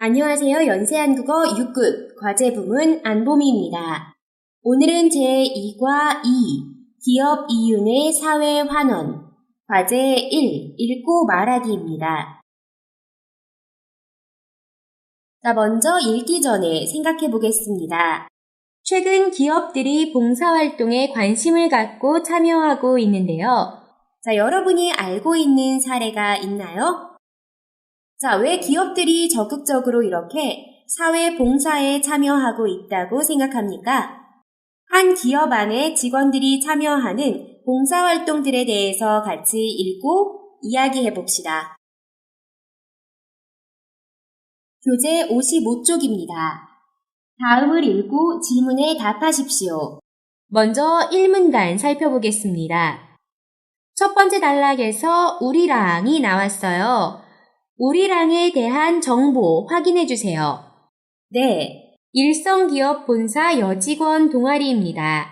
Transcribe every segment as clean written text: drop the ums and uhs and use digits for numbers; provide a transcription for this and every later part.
안녕하세요. 연세한국어 6급 과제 부문 안보미입니다. 오늘은 제2과 2 기업 이윤의 사회 환원 과제 1 읽고 말하기입니다. 자, 먼저 읽기 전에 생각해 보겠습니다. 최근 기업들이 봉사활동에 관심을 갖고 참여하고 있는데요. 자, 여러분이 알고 있는 사례가 있나요? 자, 왜 기업들이 적극적으로 이렇게 사회 봉사에 참여하고 있다고 생각합니까? 한 기업 안에 직원들이 참여하는 봉사활동들에 대해서 같이 읽고 이야기해 봅시다. 교재 55쪽입니다. 다음을 읽고 질문에 답하십시오. 먼저 1문단 살펴보겠습니다. 첫 번째 단락에서 우리랑이 나왔어요. 우리랑에 대한 정보 확인해 주세요. 네, 일성기업 본사 여직원 동아리입니다.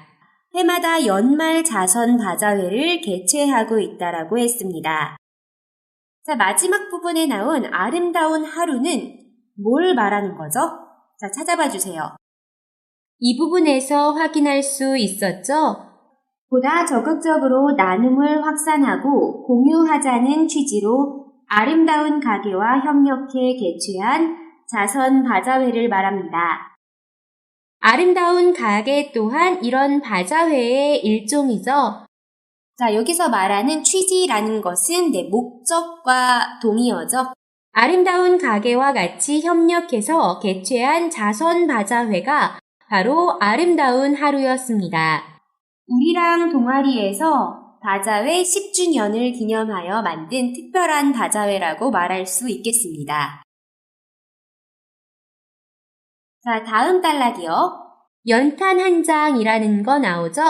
해마다 연말 자선 바자회를 개최하고 있다라고 했습니다. 자, 마지막 부분에 나온 아름다운 하루는 뭘 말하는 거죠? 자, 찾아봐 주세요. 이 부분에서 확인할 수 있었죠? 보다 적극적으로 나눔을 확산하고 공유하자는 취지로 아름다운 가게와 협력해 개최한 자선 바자회를 말합니다. 아름다운 가게 또한 이런 바자회의 일종이죠. 자, 여기서 말하는 취지라는 것은 목적과 동의어죠. 아름다운 가게와 같이 협력해서 개최한 자선 바자회가 바로 아름다운 하루였습니다. 우리랑 동아리에서 바자회 10주년을 기념하여 만든 특별한 바자회라고 말할 수 있겠습니다. 자, 다음 단락이요. 연탄 한 장이라는 거 나오죠?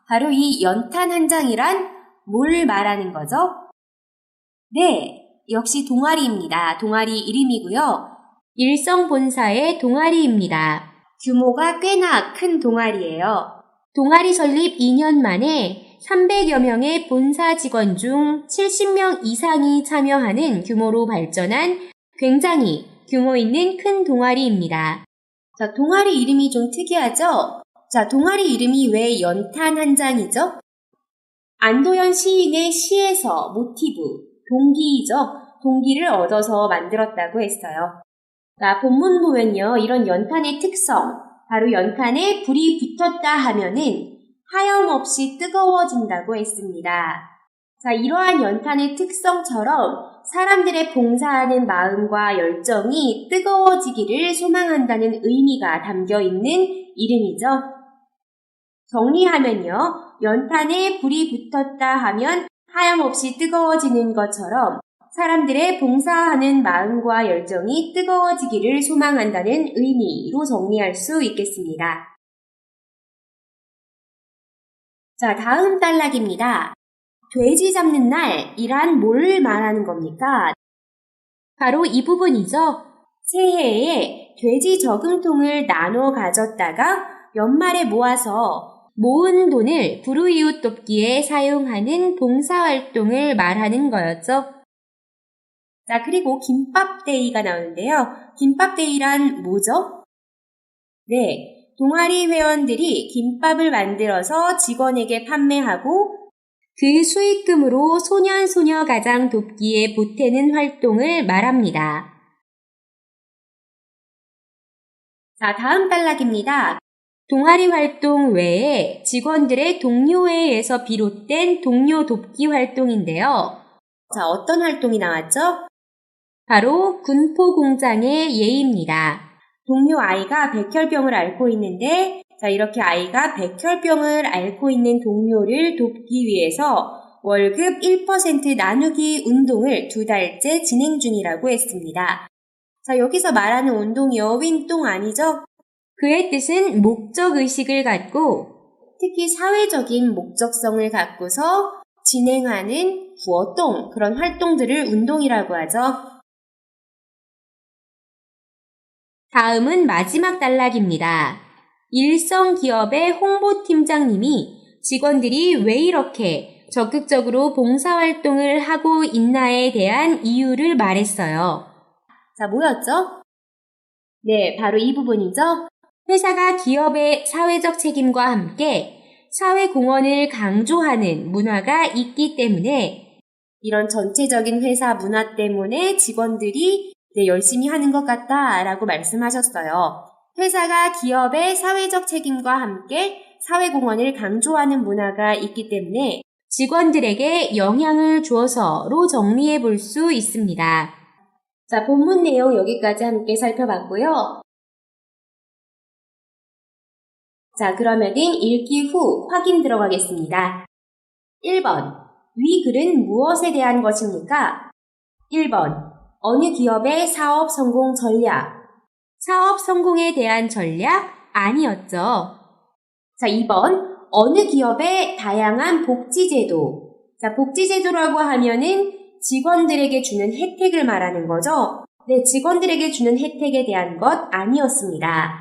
바로 이 연탄 한 장이란 뭘 말하는 거죠? 네, 역시 동아리입니다. 동아리 이름이고요. 일성본사의 동아리입니다. 규모가 꽤나 큰 동아리예요. 동아리 설립 2년 만에 300여 명의 본사 직원 중 70명 이상이 참여하는 규모로 발전한 굉장히 규모 있는 큰 동아리입니다. 자, 동아리 이름이 좀 특이하죠? 자, 동아리 이름이 왜 연탄 한 장이죠? 안도현 시인의 시에서 모티브, 동기이죠? 동기를 얻어서 만들었다고 했어요. 자, 본문 보면요. 이런 연탄의 특성, 바로 연탄에 불이 붙었다 하면은 하염없이 뜨거워진다고 했습니다. 자, 이러한 연탄의 특성처럼 사람들의 봉사하는 마음과 열정이 뜨거워지기를 소망한다는 의미가 담겨 있는 이름이죠. 정리하면요. 연탄에 불이 붙었다 하면 하염없이 뜨거워지는 것처럼 사람들의 봉사하는 마음과 열정이 뜨거워지기를 소망한다는 의미로 정리할 수 있겠습니다. 자, 다음 단락입니다. 돼지 잡는 날이란 뭘 말하는 겁니까? 바로 이 부분이죠. 새해에 돼지 저금통을 나눠 가졌다가 연말에 모아서 모은 돈을 불우이웃 돕기에 사용하는 봉사활동을 말하는 거였죠. 자, 그리고 김밥데이가 나오는데요. 김밥데이란 뭐죠? 네, 동아리 회원들이 김밥을 만들어서 직원에게 판매하고 그 수익금으로 소년소녀 가장 돕기에 보태는 활동을 말합니다. 자, 다음 단락입니다. 동아리 활동 외에 직원들의 동료회에서 비롯된 동료 돕기 활동인데요. 자, 어떤 활동이 나왔죠? 바로 군포공장의 예입니다. 동료 아이가 백혈병을 앓고 있는데, 자, 이렇게 아이가 백혈병을 앓고 있는 동료를 돕기 위해서 월급 1% 나누기 운동을 2달째 진행 중이라고 했습니다. 자, 여기서 말하는 운동이 어윈동 아니죠? 그의 뜻은 목적의식을 갖고 특히 사회적인 목적성을 갖고서 진행하는 구어동, 그런 활동들을 운동이라고 하죠. 다음은 마지막 단락입니다. 일성기업의 홍보팀장님이 직원들이 왜 이렇게 적극적으로 봉사활동을 하고 있나에 대한 이유를 말했어요. 자, 뭐였죠? 네, 바로 이 부분이죠. 회사가 기업의 사회적 책임과 함께 사회공헌을 강조하는 문화가 있기 때문에 이런 전체적인 회사 문화 때문에 직원들이 열심히 하는 것 같다라고 말씀하셨어요. 회사가 기업의 사회적 책임과 함께 사회공헌을 강조하는 문화가 있기 때문에 직원들에게 영향을 주어서로 정리해 볼 수 있습니다. 자, 본문 내용 여기까지 함께 살펴봤고요. 자, 그러면은 읽기 후 확인 들어가겠습니다. 1번. 위 글은 무엇에 대한 것입니까? 1번. 어느 기업의 사업 성공 전략? 사업 성공에 대한 전략? 아니었죠. 자, 2번. 어느 기업의 다양한 복지제도? 자, 복지제도라고 하면은 직원들에게 주는 혜택을 말하는 거죠. 네, 직원들에게 주는 혜택에 대한 것 아니었습니다.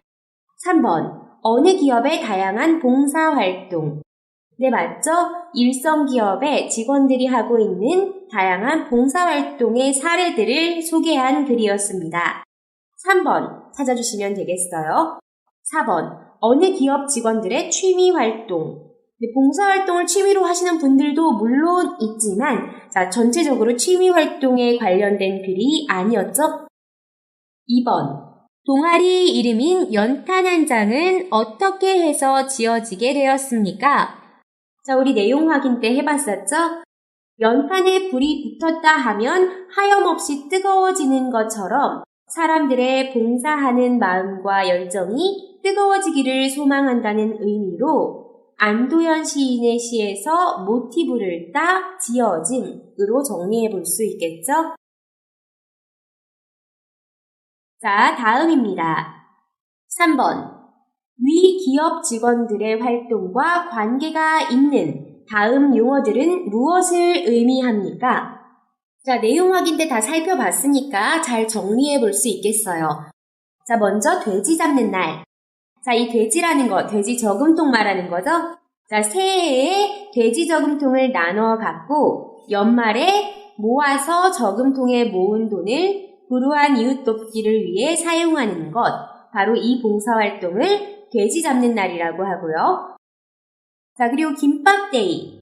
3번. 어느 기업의 다양한 봉사활동? 네, 맞죠? 일선 기업에 직원들이 하고 있는 다양한 봉사활동의 사례들을 소개한 글이었습니다. 3번 찾아주시면 되겠어요. 4번. 어느 기업 직원들의 취미활동? 네, 봉사활동을 취미로 하시는 분들도 물론 있지만 자, 전체적으로 취미활동에 관련된 글이 아니었죠? 2번. 동아리 이름인 연탄 한 장은 어떻게 해서 지어지게 되었습니까? 자, 우리 내용 확인 때 해봤었죠? 연탄에 불이 붙었다 하면 하염없이 뜨거워지는 것처럼 사람들의 봉사하는 마음과 열정이 뜨거워지기를 소망한다는 의미로 안도현 시인의 시에서 모티브를 따 지어짐으로 정리해 볼 수 있겠죠? 자, 다음입니다. 3번. 위 기업 직원들의 활동과 관계가 있는 다음 용어들은 무엇을 의미합니까? 자, 내용 확인 때 다 살펴봤으니까 잘 정리해 볼 수 있겠어요. 자, 먼저 돼지 잡는 날. 자, 이 돼지라는 거, 돼지 저금통 말하는 거죠? 자, 새해에 돼지 저금통을 나눠 갖고 연말에 모아서 저금통에 모은 돈을 불우한 이웃 돕기를 위해 사용하는 것. 바로 이 봉사활동을 돼지 잡는 날이라고 하고요. 자, 그리고 김밥데이.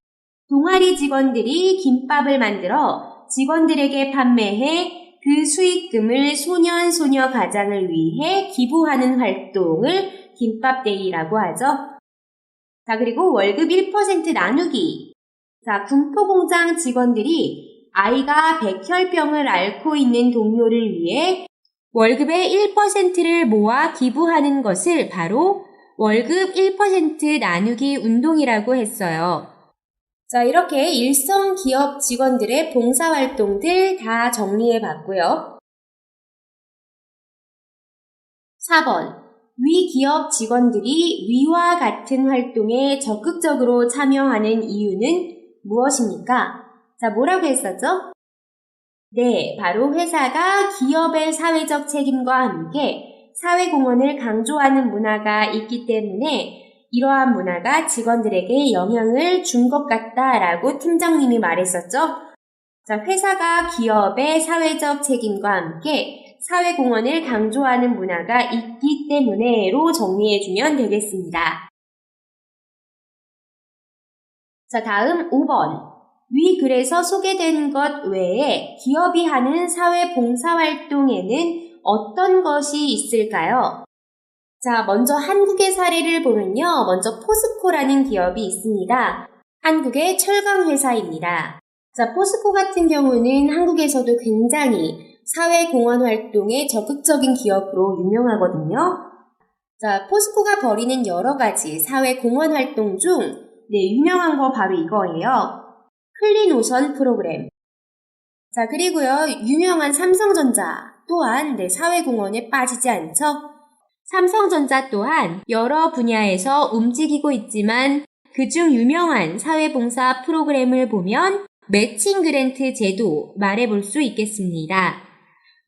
동아리 직원들이 김밥을 만들어 직원들에게 판매해 그 수익금을 소년, 소녀 가장을 위해 기부하는 활동을 김밥데이라고 하죠. 자, 그리고 월급 1% 나누기. 자, 군포공장 직원들이 아이가 백혈병을 앓고 있는 동료를 위해 월급의 1%를 모아 기부하는 것을 바로 월급 1% 나누기 운동이라고 했어요. 자, 이렇게 일선 기업 직원들의 봉사활동들 다 정리해 봤고요. 4번. 위 기업 직원들이 위와 같은 활동에 적극적으로 참여하는 이유는 무엇입니까? 자, 뭐라고 했었죠? 네, 바로 회사가 기업의 사회적 책임과 함께 사회공헌을 강조하는 문화가 있기 때문에 이러한 문화가 직원들에게 영향을 준 것 같다라고 팀장님이 말했었죠. 자, 회사가 기업의 사회적 책임과 함께 사회공헌을 강조하는 문화가 있기 때문에로 정리해주면 되겠습니다. 자, 다음 5번. 위 글에서 소개된 것 외에 기업이 하는 사회 봉사활동에는 어떤 것이 있을까요? 자, 먼저 한국의 사례를 보면요. 먼저 포스코라는 기업이 있습니다. 한국의 철강 회사입니다. 자, 포스코 같은 경우는 한국에서도 굉장히 사회공헌 활동에 적극적인 기업으로 유명하거든요. 자, 포스코가 벌이는 여러 가지 사회공헌 활동 중 유명한 거 바로 이거예요. 클린 오션 프로그램. 자, 그리고요, 유명한 삼성전자 또한 사회공헌에 빠지지 않죠? 삼성전자 또한 여러 분야에서 움직이고 있지만 그중 유명한 사회봉사 프로그램을 보면 매칭 그랜트 제도 말해볼 수 있겠습니다.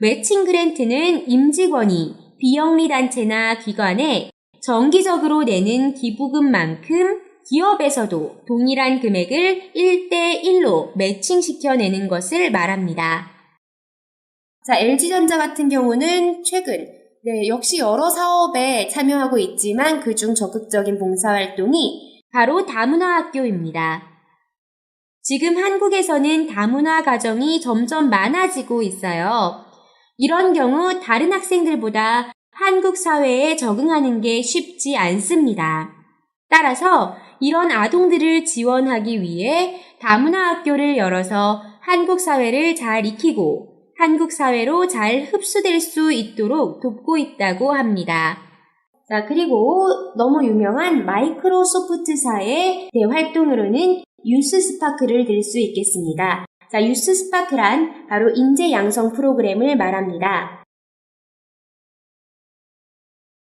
매칭 그랜트는 임직원이 비영리단체나 기관에 정기적으로 내는 기부금만큼 기업에서도 동일한 금액을 1대1로 매칭시켜내는 것을 말합니다. 자, LG전자 같은 경우는 최근 네, 역시 여러 사업에 참여하고 있지만 그중 적극적인 봉사활동이 바로 다문화학교입니다. 지금 한국에서는 다문화 가정이 점점 많아지고 있어요. 이런 경우 다른 학생들보다 한국 사회에 적응하는 게 쉽지 않습니다. 따라서 이런 아동들을 지원하기 위해 다문화 학교를 열어서 한국 사회를 잘 익히고 한국 사회로 잘 흡수될 수 있도록 돕고 있다고 합니다. 자, 그리고 너무 유명한 마이크로소프트사의 활동으로는 유스스파크를 들 수 있겠습니다. 자, 유스스파크란 바로 인재 양성 프로그램을 말합니다.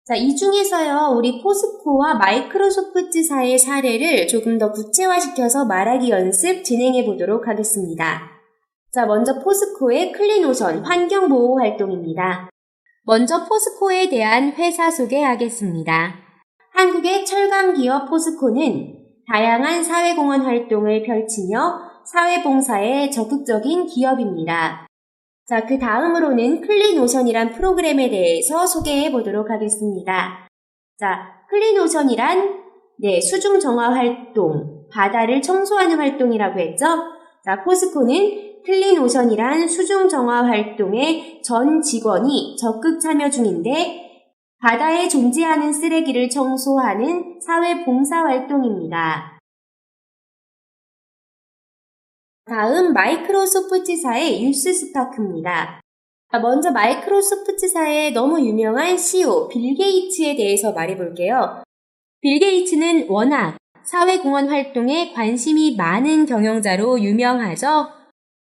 자, 이 중에서요, 우리 포스코와 마이크로소프트사의 사례를 조금 더 구체화시켜서 말하기 연습 진행해 보도록 하겠습니다. 자, 먼저 포스코의 클린오션 환경보호 활동입니다. 먼저 포스코에 대한 회사 소개하겠습니다. 한국의 철강기업 포스코는 다양한 사회공헌 활동을 펼치며 사회봉사에 적극적인 기업입니다. 자, 그 다음으로는 클린오션이란 프로그램에 대해서 소개해 보도록 하겠습니다. 자, 클린오션이란 수중 정화 활동, 바다를 청소하는 활동이라고 했죠? 자, 포스코는 클린오션이란 수중 정화 활동에 전 직원이 적극 참여 중인데 바다에 존재하는 쓰레기를 청소하는 사회봉사활동입니다. 다음 마이크로소프트사의 유스스파크입니다. 먼저 마이크로소프트사의 너무 유명한 CEO 빌 게이츠에 대해서 말해볼게요. 빌 게이츠는 워낙 사회공헌 활동에 관심이 많은 경영자로 유명하죠.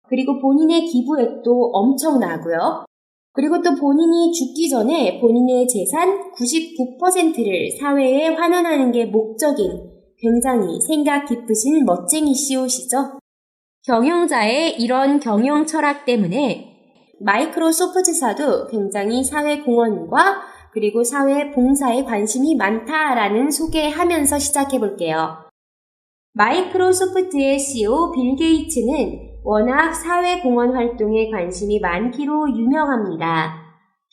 그리고 본인의 기부액도 엄청나고요. 그리고 또 본인이 죽기 전에 본인의 재산 99%를 사회에 환원하는 게 목적인 굉장히 생각 깊으신 멋쟁이 CEO시죠. 경영자의 이런 경영 철학 때문에 마이크로소프트사도 굉장히 사회 공헌과 그리고 사회 봉사에 관심이 많다라는 소개하면서 시작해 볼게요. 마이크로소프트의 CEO 빌 게이츠는 워낙 사회공헌 활동에 관심이 많기로 유명합니다.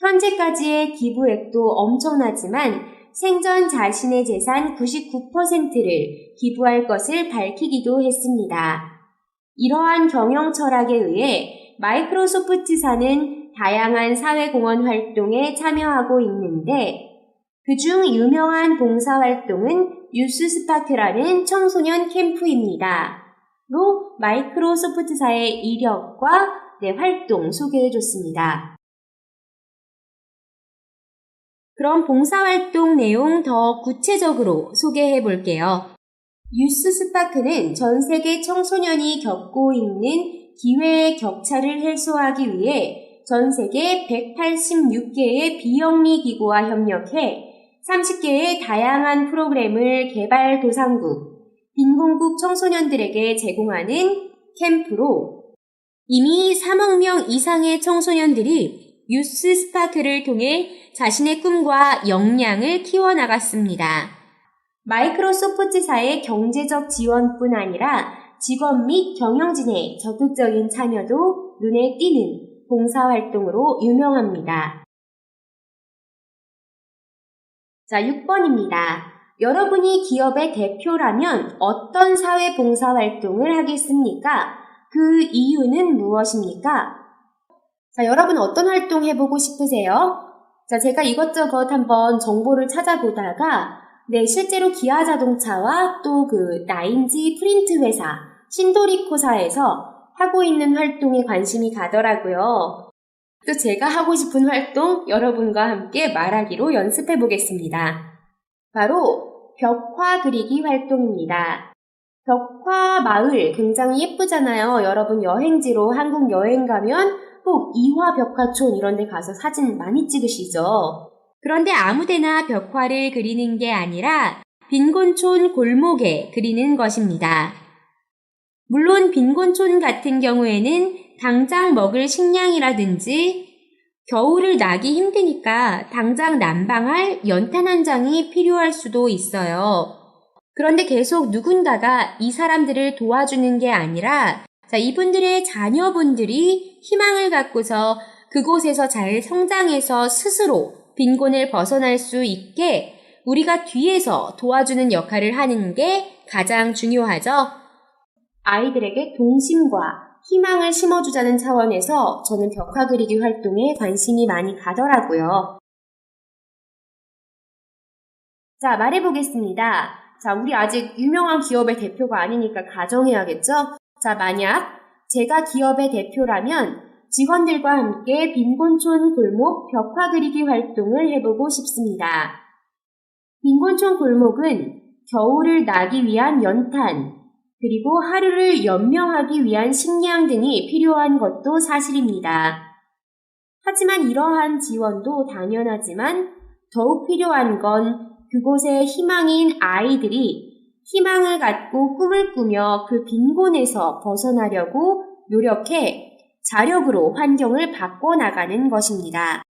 현재까지의 기부액도 엄청나지만 생전 자신의 재산 99%를 기부할 것을 밝히기도 했습니다. 이러한 경영 철학에 의해 마이크로소프트사는 다양한 사회공헌 활동에 참여하고 있는데 그중 유명한 봉사활동은 유스스파크라는 청소년 캠프입니다. 로 마이크로소프트사의 이력과 활동 소개해줬습니다. 그럼 봉사활동 내용 더 구체적으로 소개해 볼게요. 유스스파크는 전 세계 청소년이 겪고 있는 기회의 격차를 해소하기 위해 전 세계 186개의 비영리 기구와 협력해 30개의 다양한 프로그램을 개발도상국, 빈곤국 청소년들에게 제공하는 캠프로 이미 3억 명 이상의 청소년들이 유스스파크를 통해 자신의 꿈과 역량을 키워나갔습니다. 마이크로소프트사의 경제적 지원뿐 아니라 직원 및 경영진의 적극적인 참여도 눈에 띄는 봉사활동으로 유명합니다. 자, 6번입니다. 여러분이 기업의 대표라면 어떤 사회 봉사활동을 하겠습니까? 그 이유는 무엇입니까? 자, 여러분 어떤 활동 해보고 싶으세요? 자, 제가 이것저것 한번 정보를 찾아보다가 실제로 기아자동차와 또 그 나인지 프린트 회사, 신도리코사에서 하고 있는 활동에 관심이 가더라고요. 또 제가 하고 싶은 활동 여러분과 함께 말하기로 연습해 보겠습니다. 바로 벽화 그리기 활동입니다. 벽화 마을 굉장히 예쁘잖아요. 여러분 여행지로 한국 여행 가면 꼭 이화 벽화촌 이런 데 가서 사진 많이 찍으시죠. 그런데 아무데나 벽화를 그리는 게 아니라 빈곤촌 골목에 그리는 것입니다. 물론 빈곤촌 같은 경우에는 당장 먹을 식량이라든지 겨울을 나기 힘드니까 당장 난방할 연탄 한 장이 필요할 수도 있어요. 그런데 계속 누군가가 이 사람들을 도와주는 게 아니라 이분들의 자녀분들이 희망을 갖고서 그곳에서 잘 성장해서 스스로 빈곤을 벗어날 수 있게 우리가 뒤에서 도와주는 역할을 하는 게 가장 중요하죠. 아이들에게 동심과 희망을 심어주자는 차원에서 저는 벽화 그리기 활동에 관심이 많이 가더라고요. 자, 말해보겠습니다. 자, 우리 아직 유명한 기업의 대표가 아니니까 가정해야겠죠? 자, 만약 제가 기업의 대표라면 직원들과 함께 빈곤촌 골목 벽화 그리기 활동을 해보고 싶습니다. 빈곤촌 골목은 겨울을 나기 위한 연탄, 그리고 하루를 연명하기 위한 식량 등이 필요한 것도 사실입니다. 하지만 이러한 지원도 당연하지만 더욱 필요한 건 그곳의 희망인 아이들이 희망을 갖고 꿈을 꾸며 그 빈곤에서 벗어나려고 노력해 자력으로 환경을 바꿔나가는 것입니다.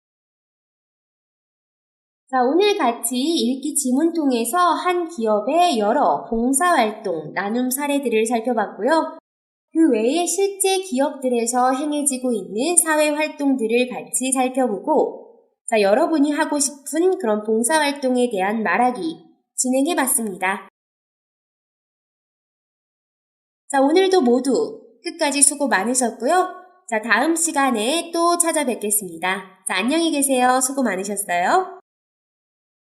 자, 오늘 같이 읽기 지문 통해서 한 기업의 여러 봉사활동, 나눔 사례들을 살펴봤고요. 그 외에 실제 기업들에서 행해지고 있는 사회활동들을 같이 살펴보고 자, 여러분이 하고 싶은 그런 봉사활동에 대한 말하기 진행해봤습니다. 자, 오늘도 모두 끝까지 수고 많으셨고요. 자, 다음 시간에 또 찾아뵙겠습니다. 자, 안녕히 계세요. 수고 많으셨어요.